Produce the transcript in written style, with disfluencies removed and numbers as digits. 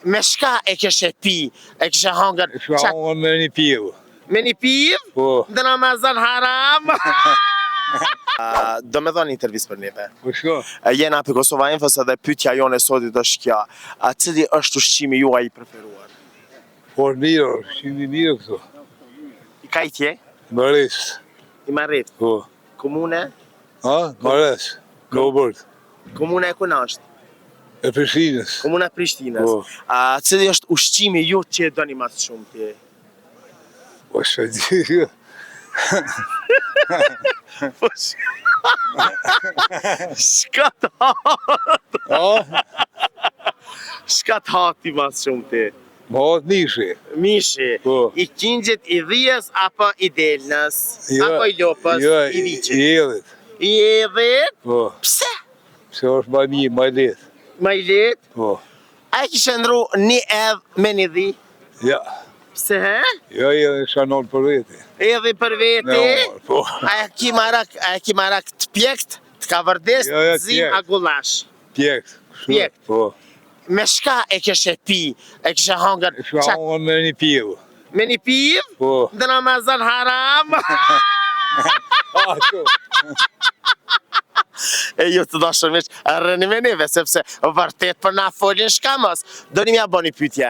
Me shka e kështë pi, e kështë hangër? Shka hangër me një pivë. Me një pivë? Po. Në Ramazan haram? Do me dhoni intervjist për neve. Po shko? Jena për Kosova Infos edhe pyetja jone sotit është kja. Cili është ushqimi juaj i preferuar? Por mirë, ushqimi mirë këto. I kajtje? Mares. I Marrit? Po. Komune? Mares. Gobert. Komune e kuna është? E Prishtinës. Komuna e Prishtinës. Po. Cili është ushqimi ju që e doni mas shumë ti? Po shë di. Shka të hatë? Shka të hatë i mas shumë ti? Ma hatë mishi. Mishi? Po. I qingjit, i dhijes, apo i delnës? Apo i lopës, i viqit? I edhit. I edhit? Po. Pse? Pse është ma mirë, ma letë. Ma i letë? Po. A e kishë ndru një edh me një dhi? Ja. Pse he? Ja, shanon për veti. Edhi për veti? No, po. A e ki marak të pjekt, të ka vërdes, Ja, të zim, a gulash? Pjekt. Pjekt? Po. Me shka e kështë pi, e kështë hangër? Shka hangër me një pivë. Me një pivë? Po. Në Ramazan haram? E ju të dashur miq, rreni me neve, sepse vërtet për na folin shka mos. Do një mja bo një pytje.